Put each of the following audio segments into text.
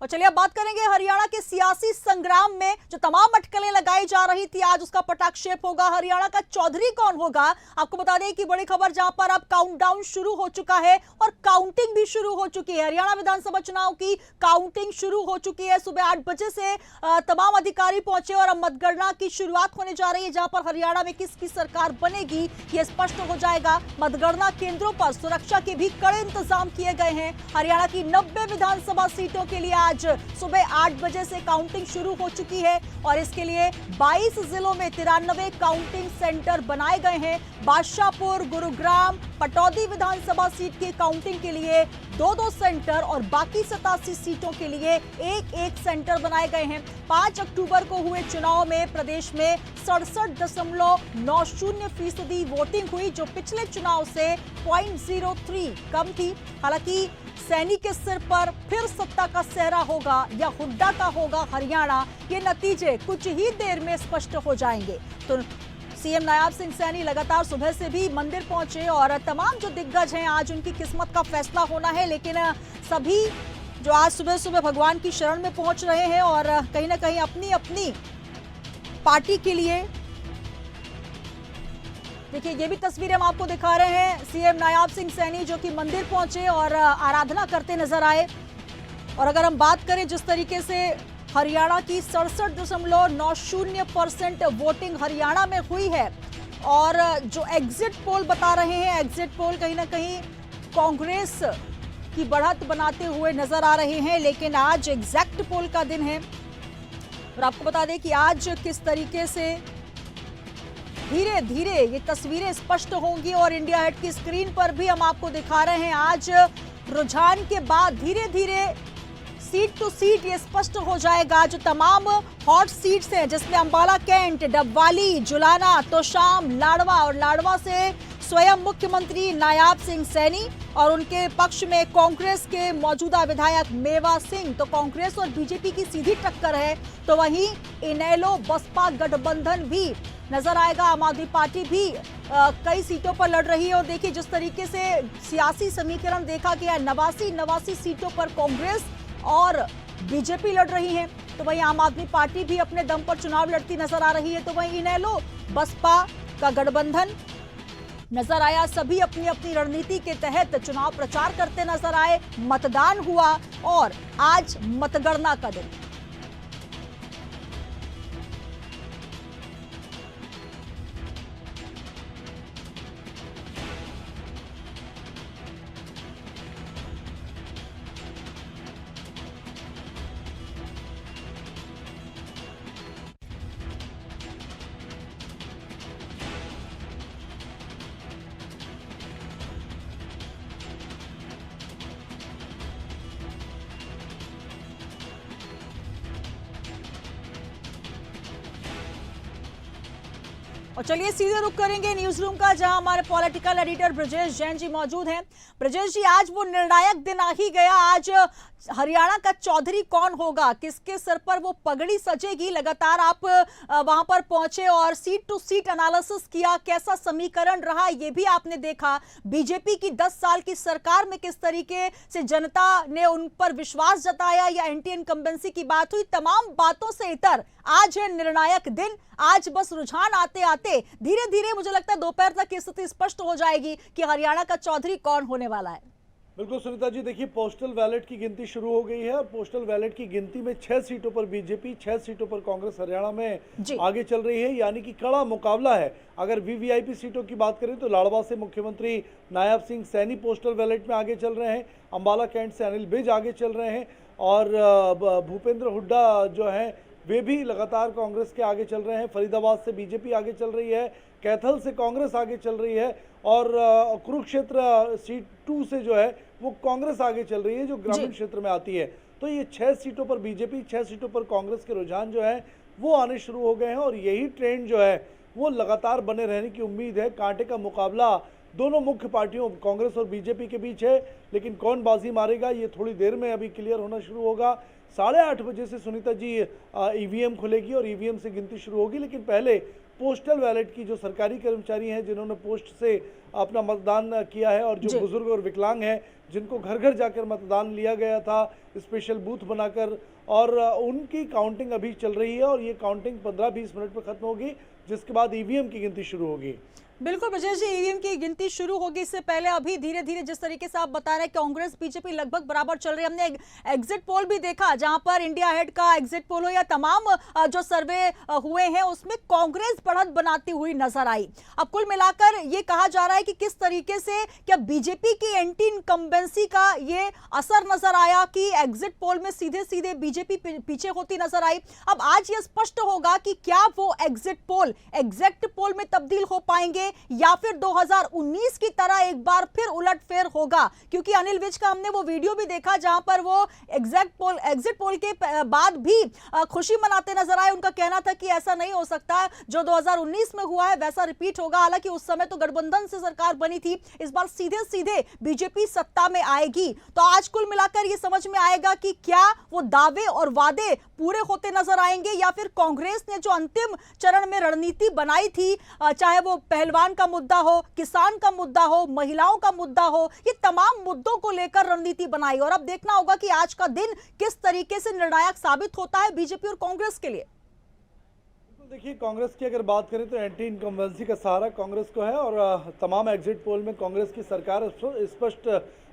और चलिए अब बात करेंगे हरियाणा के सियासी संग्राम में जो तमाम अटकलें लगाई जा रही थी, आज उसका पटाक्षेप होगा। हरियाणा का चौधरी कौन होगा? आपको बता दें कि बड़ी खबर जहां पर अब काउंटडाउन शुरू हो चुका है और काउंटिंग भी शुरू हो चुकी है। हरियाणा विधानसभा चुनाव की काउंटिंग शुरू हो चुकी है। सुबह 8 बजे से तमाम अधिकारी पहुंचे और अब मतगणना की शुरुआत होने जा रही है, जहां पर हरियाणा में किसकी सरकार बनेगी यह स्पष्ट हो जाएगा। मतगणना केंद्रों पर सुरक्षा के भी कड़े इंतजाम किए गए हैं। हरियाणा की 90 विधानसभा सीटों के लिए आज सुबह 8 बजे से काउंटिंग शुरू हो चुकी है और इसके लिए 22 जिलों में 93 काउंटिंग सेंटर बनाए गए हैं। बादशाहपुर, गुरुग्राम, पटौदी विधानसभा सीट की काउंटिंग के लिए 2-2 सेंटर और बाकी 87 सीटों के लिए एक सेंटर बनाए गए हैं। 5 अक्टूबर को हुए चुनाव में प्रदेश में 67.90% वोटिंग हुई, जो पिछले चुनाव से 0.03 कम थी। हालांकि सैनी के सिर पर फिर सत्ता का सेहरा होगा या हुड्डा का होगा हरियाणा, ये नतीजे कुछ ही देर में स्पष्ट हो जाएंगे। तो सीएम नायाब सिंह सैनी लगातार सुबह से भी मंदिर पहुंचे और तमाम जो दिग्गज हैं आज उनकी किस्मत का फैसला होना है, लेकिन सभी जो आज सुबह सुबह भगवान की शरण में पहुंच रहे हैं और कहीं ना कहीं अपनी अपनी पार्टी के लिए, देखिए ये भी तस्वीरें हम आपको दिखा रहे हैं। सीएम नायाब सिंह सैनी जो कि मंदिर पहुंचे और आराधना करते नजर आए। और अगर हम बात करें जिस तरीके से हरियाणा की 67.90% वोटिंग हरियाणा में हुई है और जो एग्जिट पोल बता रहे हैं, एग्जिट पोल कहीं ना कहीं कांग्रेस की बढ़त बनाते हुए नजर आ रहे हैं, लेकिन आज एग्जैक्ट पोल का दिन है। और आपको बता दें कि आज किस तरीके से धीरे धीरे ये तस्वीरें स्पष्ट होंगी और इंडिया हेट की स्क्रीन पर भी हम आपको दिखा रहे हैं। आज रुझान के बाद धीरे धीरे सीट टू सीट ये स्पष्ट हो जाएगा। जो तमाम हॉट सीट्स हैं जिसमें अंबाला कैंट, डबवाली, जुलाना, तोशाम, लाडवा और लाडवा से स्वयं मुख्यमंत्री नायाब सिंह सैनी और उनके पक्ष में कांग्रेस के मौजूदा विधायक मेवा सिंह। तो कांग्रेस और बीजेपी की सीधी टक्कर है। तो वहीं इनेलो बसपा गठबंधन भी नजर आएगा। आम आदमी पार्टी भी कई सीटों पर लड़ रही है और देखिए जिस तरीके से सियासी समीकरण देखा गया, 89 सीटों पर कांग्रेस और बीजेपी लड़ रही हैं। तो वहीं आम आदमी पार्टी भी अपने दम पर चुनाव लड़ती नजर आ रही है। तो वहीं इनेलो बसपा का गठबंधन नजर आया। सभी अपनी अपनी रणनीति के तहत चुनाव प्रचार करते नजर आए। मतदान हुआ और आज मतगणना का दिन। और चलिए सीधे रुक करेंगे न्यूज रूम का, जहां हमारे पॉलिटिकल एडिटर ब्रजेश जैन जी मौजूद हैं। ब्रजेश जी, आज वो निर्णायक दिन आ ही गया। आज हरियाणा का चौधरी कौन होगा, किसके सर पर वो पगड़ी सजेगी? लगातार आप वहां पर पहुंचे और सीट टू सीट एनालिसिस किया, कैसा समीकरण रहा ये भी आपने देखा। बीजेपी की 10 साल की सरकार में किस तरीके से जनता ने उन पर विश्वास जताया या एंटी इनकम्बेंसी की बात हुई, तमाम बातों से इतर आज है निर्णायक दिन। आज बस रुझान आते आते धीरे धीरे मुझे लगता है दोपहर तक की स्थिति स्पष्ट हो जाएगी कि हरियाणा का चौधरी कौन होने वाला है। बिल्कुल सुनीता जी, देखिए पोस्टल बैलेट की गिनती शुरू हो गई है और पोस्टल बैलेट की गिनती में 6 सीटों पर बीजेपी, 6 सीटों पर कांग्रेस हरियाणा में आगे चल रही है, यानी कि कड़ा मुकाबला है। अगर वीवीआईपी सीटों की बात करें तो लाडवा से मुख्यमंत्री नायाब सिंह सैनी पोस्टल बैलेट में आगे चल रहे हैं, अंबाला कैंट से अनिल विज आगे चल रहे हैं और भूपेंद्र हुड्डा जो हैं वे भी लगातार कांग्रेस के आगे चल रहे हैं। फरीदाबाद से बीजेपी आगे चल रही है, कैथल से कांग्रेस आगे चल रही है और कुरुक्षेत्र सीट 2 से जो है वो कांग्रेस आगे चल रही है, जो ग्रामीण क्षेत्र में आती है। तो ये 6 सीटों पर बीजेपी, 6 सीटों पर कांग्रेस के रुझान जो है वो आने शुरू हो गए हैं और यही ट्रेंड जो है वो लगातार बने रहने की उम्मीद है। कांटे का मुकाबला दोनों मुख्य पार्टियों कांग्रेस और बीजेपी के बीच है, लेकिन कौन बाजी मारेगा ये थोड़ी देर में अभी क्लियर होना शुरू होगा। 8:30 बजे से सुनीता जी ईवीएम खुलेगी और ईवीएम से गिनती शुरू होगी, लेकिन पहले पोस्टल बैलेट की जो सरकारी कर्मचारी हैं जिन्होंने पोस्ट से अपना मतदान किया है, और जो बुजुर्ग और विकलांग हैं जिनको घर घर जाकर मतदान लिया गया था स्पेशल बूथ बनाकर, और उनकी काउंटिंग अभी चल रही है और ये काउंटिंग 15-20 मिनट में खत्म होगी, जिसके बाद ईवीएम की गिनती शुरू होगी। बिल्कुल ब्रजेश जी, ईवीएम की गिनती शुरू होगी। इससे पहले अभी धीरे धीरे जिस तरीके से आप बता रहे हैं कांग्रेस बीजेपी लगभग बराबर चल रही है। हमने एग्जिट पोल भी देखा जहां पर इंडिया हेड का एग्जिट पोल हो या तमाम जो सर्वे हुए हैं उसमें कांग्रेस बढ़त बनाती हुई नजर आई। अब कुल मिलाकर ये कहा जा रहा है कि किस तरीके से क्या बीजेपी की एंटी इनकम्बेंसी का ये असर नजर आया कि एग्जिट पोल में सीधे सीधे बीजेपी पीछे होती नजर आई। अब आज ये स्पष्ट होगा कि क्या वो एग्जिट पोल एग्जैक्ट पोल में तब्दील हो पाएंगे या फिर 2019 की तरह एक बार फिर उलटफेर होगा, क्योंकि अनिल विज का हमने वो वीडियो भी देखा जहां पर वो एग्जिट पोल के बाद भी खुशी मनाते नजर आए। उनका कहना था कि ऐसा नहीं हो सकता है, जो 2019 में हुआ है वैसा रिपीट होगा। हालांकि उस समय तो गठबंधन से सरकार बनी थी, इस बार सीधे सीधे बीजेपी सत्ता में आएगी। तो आज कुल मिलाकर ये समझ में आएगा कि क्या वो दावे और वादे पूरे होते नजर आएंगे या फिर कांग्रेस ने जो अंतिम चरण में रणनीति बनाई थी, चाहे वो पहलवान का मुद्दा हो, किसान का मुद्दा हो, महिलाओं का मुद्दा हो, ये तमाम मुद्दों को लेकर रणनीति बनाई। और अब देखना होगा कि आज का दिन किस तरीके से निर्णायक साबित होता है बीजेपी और कांग्रेस के लिए। देखिए, कांग्रेस की अगर बात करें तो एंटी इनकम्बेंसी का सहारा कांग्रेस को है और तमाम एग्जिट पोल में कांग्रेस की सरकार स्पष्ट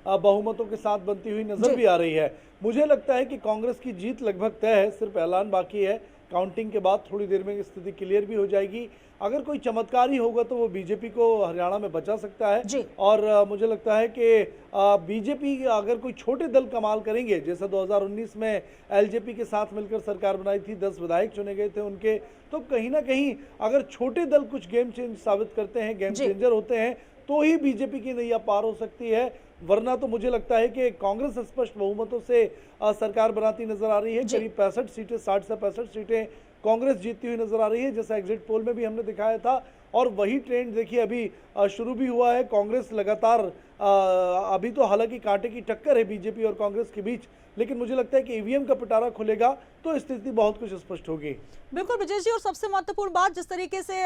बहुमतों के साथ बनती हुई नजर भी आ रही है। मुझे लगता है कि कांग्रेस की जीत लगभग तय है, सिर्फ ऐलान बाकी है। काउंटिंग के बाद थोड़ी देर में स्थिति क्लियर भी हो जाएगी। अगर कोई चमत्कार ही होगा तो वो बीजेपी को हरियाणा में बचा सकता है। और मुझे लगता है कि बीजेपी अगर कोई छोटे दल कमाल करेंगे, जैसा 2019 में एलजेपी के साथ मिलकर सरकार बनाई थी, 10 विधायक चुने गए थे उनके, तो कहीं ना कहीं अगर छोटे दल कुछ गेम चेंज साबित करते हैं, गेम चेंजर होते हैं, तो ही बीजेपी की नैया पार हो सकती है। वरना तो मुझे लगता है कि कांग्रेस स्पष्ट बहुमतों से सरकार बनाती नजर आ रही है। करीब 65 सीटें, 60 से 65 सीटें कांग्रेस जीतती हुई नजर आ रही है, जैसा एग्जिट पोल में भी हमने दिखाया था। और वही ट्रेंड देखिए अभी शुरू भी हुआ है। कांग्रेस लगातार अभी तो हालांकि कांटे की टक्कर है बीजेपी और कांग्रेस के बीच, लेकिन मुझे लगता है कि ईवीएम का पिटारा खुलेगा तो स्थिति बहुत कुछ स्पष्ट होगी। बिल्कुल विजय जी, और सबसे महत्वपूर्ण बात, जिस तरीके से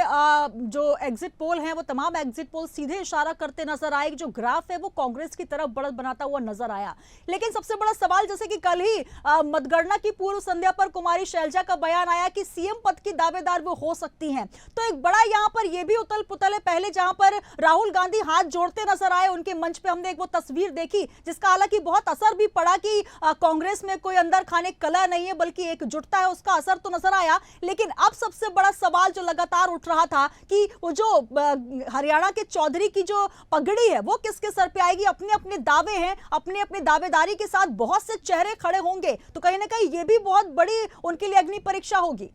जो एग्जिट पोल हैं वो तमाम एग्जिट पोल सीधे इशारा करते नजर आए, जो ग्राफ है वो कांग्रेस की तरफ बढ़त बनाता हुआ नजर आया। लेकिन सबसे बड़ा सवाल, जैसे कि कल ही मतगणना की पूर्व संध्या पर कुमारी शैलजा का बयान आया कि सीएम पद की दावेदार वो हो सकती हैं, तो एक बड़ा यहाँ पर यह भी उथल पुथल है। पहले जहां पर राहुल गांधी हाथ जोड़ते नजर आए उनके मंच पे, हमने एक वो तस्वीर देखी जिसका हालांकि बहुत असर भी पड़ा कि कांग्रेस में कोई अंदर खाने कला नहीं है बल्कि एकजुटता है, उसका असर तो नजर आया। लेकिन अब सबसे बड़ा सवाल जो लगातार उठ रहा था कि वो जो हरियाणा के चौधरी की जो पगड़ी है वो किसके सर पे आएगी। अपने अपने दावे हैं, अपने अपने दावेदारी के साथ बहुत से चेहरे खड़े होंगे, तो कहीं ना कहीं ये भी बहुत बड़ी उनके लिए अग्नि परीक्षा होगी।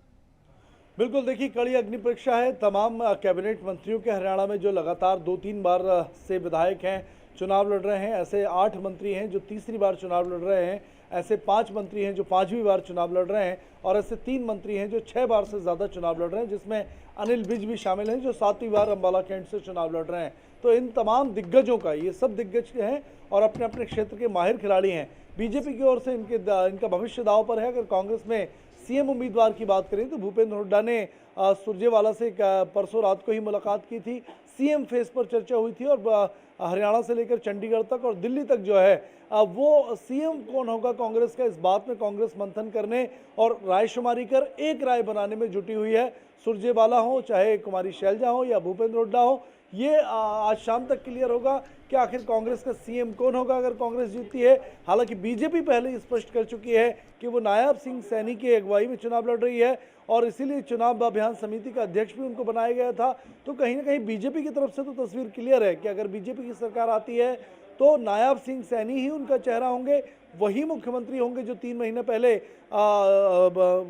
बिल्कुल, देखिए कड़ी अग्नि परीक्षा है। तमाम कैबिनेट मंत्रियों के हरियाणा में जो लगातार 2-3 बार से विधायक हैं, चुनाव लड़ रहे हैं। ऐसे 8 मंत्री हैं जो तीसरी बार चुनाव लड़ रहे हैं, ऐसे 5 मंत्री हैं जो 5वीं बार चुनाव लड़ रहे हैं, और ऐसे 3 मंत्री हैं जो 6 बार से ज़्यादा चुनाव लड़ रहे हैं, जिसमें अनिल विज भी शामिल हैं जो 7वीं बार अम्बाला कैंट से चुनाव लड़ रहे हैं। तो इन तमाम दिग्गजों का, ये सब दिग्गज हैं और अपने अपने क्षेत्र के माहिर खिलाड़ी हैं। बीजेपी की ओर से इनका भविष्य दांव पर है। अगर कांग्रेस में सीएम उम्मीदवार की बात करें तो भूपेंद्र हुड्डा ने सुरजेवाला से परसों रात को ही मुलाकात की थी। सीएम फेस पर चर्चा हुई थी और हरियाणा से लेकर चंडीगढ़ तक और दिल्ली तक जो है वो सीएम कौन होगा कांग्रेस का, इस बात में कांग्रेस मंथन करने और रायशुमारी कर एक राय बनाने में जुटी हुई है। सुरजेवाला हो, चाहे कुमारी शैलजा हो या भूपेंद्र हुड्डा हो, ये आज शाम तक क्लियर होगा कि आखिर कांग्रेस का सीएम कौन होगा अगर कांग्रेस जीतती है। हालांकि बीजेपी पहले ही स्पष्ट कर चुकी है कि वो नायब सिंह सैनी की अगुवाई में चुनाव लड़ रही है और इसीलिए चुनाव अभियान समिति का अध्यक्ष भी उनको बनाया गया था। तो कहीं ना कहीं बीजेपी की तरफ से तो तस्वीर क्लियर है कि अगर बीजेपी की सरकार आती है तो नायब सिंह सैनी ही उनका चेहरा होंगे, वही मुख्यमंत्री होंगे जो 3 महीने पहले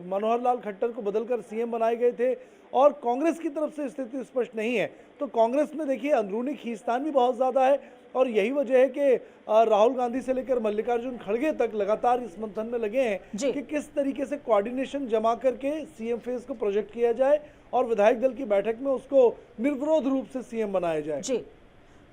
मनोहर लाल खट्टर को बदलकर सीएम बनाए गए थे। और कांग्रेस की तरफ से स्थिति स्पष्ट नहीं है। तो कांग्रेस में देखिए अंदरूनी खींचतान भी बहुत ज़्यादा है और यही वजह है कि राहुल गांधी से लेकर मल्लिकार्जुन खड़गे तक लगातार इस मंथन में लगे हैं कि किस तरीके से कोऑर्डिनेशन जमा करके सीएम फेस को प्रोजेक्ट किया जाए और विधायक दल की बैठक में उसको निर्विरोध रूप से सीएम बनाया जाए।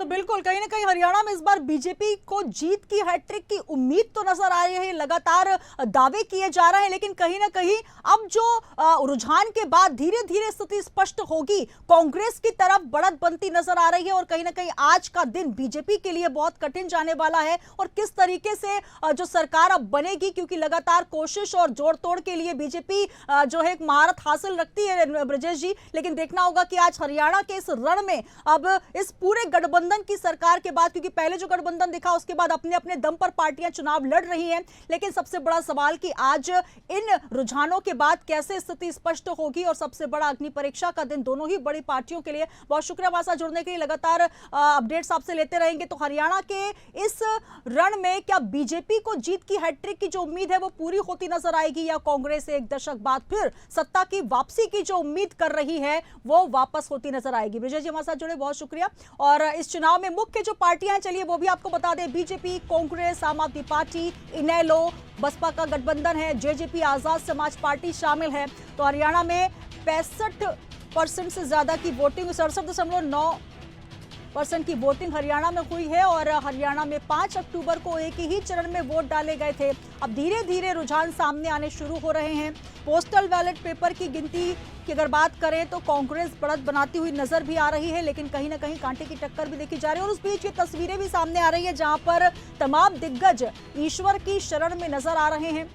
तो बिल्कुल कहीं ना कहीं हरियाणा में इस बार बीजेपी को जीत की हैट्रिक की उम्मीद तो नजर आ रही है, लगातार दावे किए जा रहे हैं, लेकिन कहीं ना कहीं अब जो रुझान के बाद धीरे धीरे स्थिति स्पष्ट होगी, कांग्रेस की तरफ बढ़त बनती नजर आ रही है और कहीं ना कहीं आज का दिन बीजेपी के लिए बहुत कठिन जाने वाला है। और किस तरीके से जो सरकार अब बनेगी, क्योंकि लगातार कोशिश और जोड़ तोड़ के लिए बीजेपी जो है एक महारत हासिल रखती है ब्रजेश जी, लेकिन देखना होगा कि आज हरियाणा के इस रण में अब इस पूरे गठबंधन की सरकार के बाद, क्योंकि पहले जो गठबंधन दिखा उसके बाद अपने अपने दम पर पार्टियां चुनाव लड़ रही हैं, लेकिन सबसे बड़ा सवाल कि आज इन रुझानों के बाद कैसे स्थिति स्पष्ट होगी और सबसे बड़ा अग्नि परीक्षा का दिन दोनों ही बड़ी पार्टियों के लिए। बहुत शुक्रिया हमारे साथ जुड़ने के लिए, लगातार अपडेट्स आपसे लेते रहेंगे। तो हरियाणा के इस रण में क्या बीजेपी को जीत की हैट्रिक की जो उम्मीद है वो पूरी होती नजर आएगी, या कांग्रेस एक दशक बाद फिर सत्ता की वापसी की जो उम्मीद कर रही है वो वापस होती नजर आएगी? विजय जी हमारे साथ जुड़े, बहुत शुक्रिया। और इस चुनाव में मुख्य जो पार्टियां हैं, चलिए वो भी आपको बता दें। बीजेपी, कांग्रेस, आम आदमी पार्टी, इनेलो, बसपा का गठबंधन है, जेजेपी, आजाद समाज पार्टी शामिल है। तो हरियाणा में 65% से ज्यादा की वोटिंग, 67.9% की वोटिंग हरियाणा में हुई है और हरियाणा में 5 अक्टूबर को एक ही चरण में वोट डाले गए थे। अब धीरे धीरे रुझान सामने आने शुरू हो रहे हैं। पोस्टल बैलेट पेपर की गिनती की अगर बात करें तो कांग्रेस बढ़त बनाती हुई नजर भी आ रही है, लेकिन कहीं ना कहीं कांटे की टक्कर भी देखी जा रही है। और उस बीच ये तस्वीरें भी सामने आ रही है जहां पर तमाम दिग्गज ईश्वर की शरण में नजर आ रहे हैं।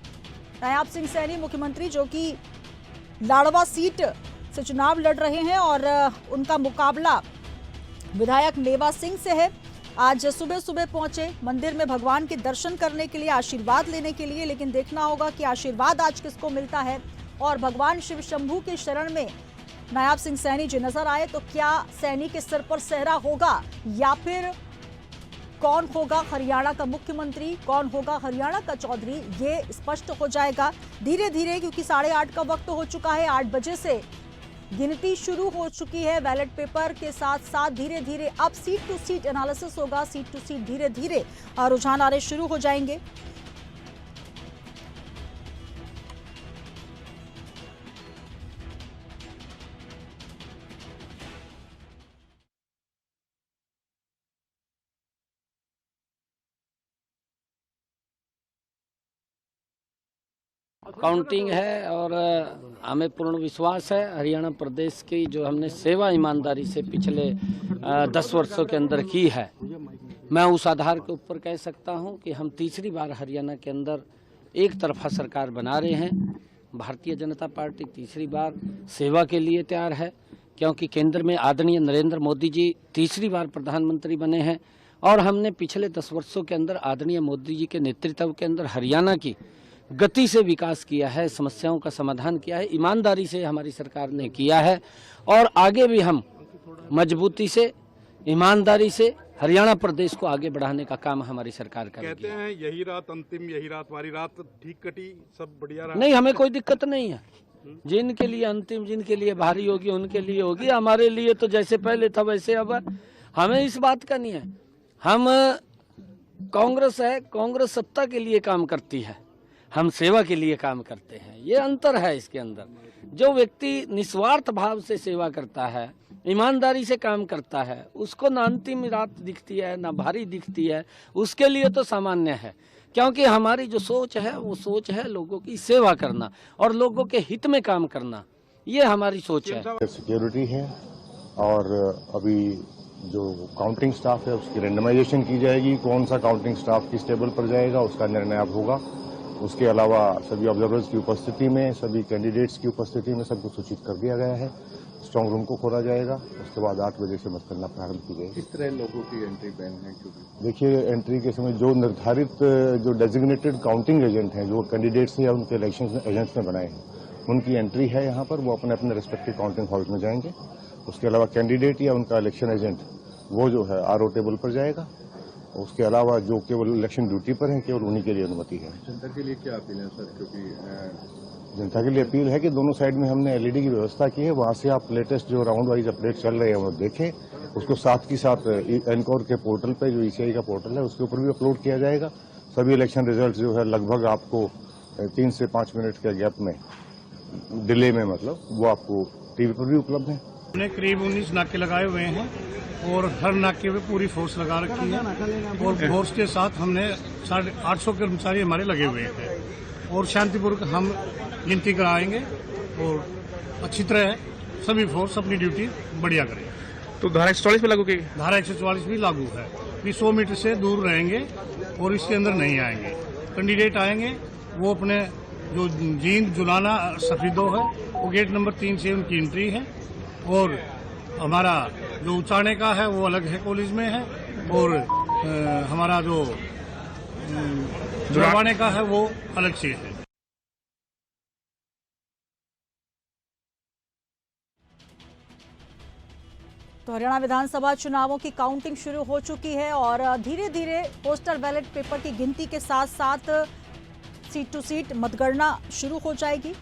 नायब सिंह सैनी मुख्यमंत्री जो कि लाडवा सीट से चुनाव लड़ रहे हैं और उनका मुकाबला विधायक मेवा सिंह से है। आज सुबह सुबह पहुंचे मंदिर में भगवान के दर्शन करने के लिए, आशीर्वाद लेने के लिए, लेकिन देखना होगा कि आशीर्वाद आज किसको मिलता है। और भगवान शिव शंभू के शरण में नायब सिंह सैनी जो नजर आए तो क्या सैनी के सिर पर सेहरा होगा, या फिर कौन होगा हरियाणा का मुख्यमंत्री, कौन होगा हरियाणा का चौधरी, ये स्पष्ट हो जाएगा धीरे धीरे, क्योंकि 8:30 का वक्त हो चुका है। 8 बजे से गिनती शुरू हो चुकी है बैलेट पेपर के साथ साथ। धीरे धीरे अब सीट टू सीट एनालिसिस होगा, सीट टू सीट धीरे धीरे रुझान आने शुरू हो जाएंगे। काउंटिंग है और हमें पूर्ण विश्वास है हरियाणा प्रदेश की जो हमने सेवा ईमानदारी से पिछले 10 वर्षों के अंदर की है, मैं उस आधार के ऊपर कह सकता हूं कि हम तीसरी बार हरियाणा के अंदर एक तरफा सरकार बना रहे हैं। भारतीय जनता पार्टी तीसरी बार सेवा के लिए तैयार है, क्योंकि केंद्र में आदरणीय नरेंद्र मोदी जी तीसरी बार प्रधानमंत्री बने हैं और हमने पिछले 10 वर्षों के अंदर आदरणीय मोदी जी के नेतृत्व के अंदर हरियाणा की गति से विकास किया है, समस्याओं का समाधान किया है, ईमानदारी से हमारी सरकार ने किया है और आगे भी हम मजबूती से, ईमानदारी से हरियाणा प्रदेश को आगे बढ़ाने का काम हमारी सरकार करेगी। कहते हैं यही रात अंतिम, यही रात वारी रात ठीक कटी, सब बढ़िया रहा। नहीं, हमें कोई दिक्कत नहीं है। जिनके लिए अंतिम, जिनके लिए भारी होगी उनके लिए होगी, हमारे लिए तो जैसे पहले था वैसे अब है। हमें इस बात का नहीं है। हम कांग्रेस है, कांग्रेस सत्ता के लिए काम करती है, हम सेवा के लिए काम करते हैं। ये अंतर है इसके अंदर। जो व्यक्ति निस्वार्थ भाव से सेवा करता है, ईमानदारी से काम करता है, उसको ना अंतिम रात दिखती है ना भारी दिखती है, उसके लिए तो सामान्य है। क्योंकि हमारी जो सोच है वो सोच है लोगों की सेवा करना और लोगों के हित में काम करना, ये हमारी सोच है। सिक्योरिटी है और अभी जो काउंटिंग स्टाफ है उसकी रेंडमाइजेशन की जाएगी। कौन सा काउंटिंग स्टाफ किस टेबल पर जाएगा उसका निर्णय अब होगा। उसके अलावा सभी ऑब्जर्वर्स की उपस्थिति में, सभी कैंडिडेट्स की उपस्थिति में सबको सूचित कर दिया गया है। स्ट्रांग रूम को खोला जाएगा, उसके बाद 8 बजे से मतगणना प्रारंभ की जाएगी। किस तरह लोगों की एंट्री बैन है? देखिए, एंट्री के समय जो निर्धारित जो डेजिग्नेटेड काउंटिंग एजेंट हैं, जो कैंडिडेट्स या उनके इलेक्शन एजेंट्स ने बनाए हैं, उनकी एंट्री है यहाँ पर। वो अपने अपने रेस्पेक्टिव काउंटिंग हॉल में जाएंगे। उसके अलावा कैंडिडेट या उनका इलेक्शन एजेंट वो जो है RO टेबल पर जाएगा। उसके अलावा जो केवल इलेक्शन ड्यूटी पर हैं, केवल उन्हीं के लिए अनुमति है। जनता के लिए क्या अपील है सर? क्योंकि जनता के लिए अपील है कि दोनों साइड में हमने LED की व्यवस्था की है, वहां से आप लेटेस्ट जो राउंड वाइज अपडेट चल रहे हैं वो देखें। उसको साथ ही साथ एनकोर के पोर्टल पे, जो ECI का पोर्टल है, उसके ऊपर भी अपलोड किया जाएगा। सभी इलेक्शन रिजल्ट जो है लगभग आपको 3 से 5 मिनट के गैप में, डिले में मतलब, वो आपको TV पर भी उपलब्ध है। हमने करीब 19 नाके लगाए हुए हैं और हर नाके पे पूरी फोर्स लगा रखी है और फोर्स के साथ हमने 850 कर्मचारी हमारे लगे हुए हैं और शांतिपूर्वक हम गिनती कराएंगे और अच्छी तरह सभी फोर्स अपनी ड्यूटी बढ़िया करें। तो धारा 144 पे लागू की? धारा 144 भी लागू है कि 100 मीटर से दूर रहेंगे और इसके अंदर नहीं आएंगे। कैंडिडेट आएंगे वो अपने जो जींद जुलाना सफीदो है वो गेट नंबर 3 से उनकी एंट्री है और हमारा जो उचाने का है वो अलग है कॉलेज में है और हमारा जो जुड़वाने का है वो अलग से है। तो हरियाणा विधानसभा चुनावों की काउंटिंग शुरू हो चुकी है और धीरे धीरे पोस्टल बैलेट पेपर की गिनती के साथ साथ सीट टू सीट मतगणना शुरू हो जाएगी।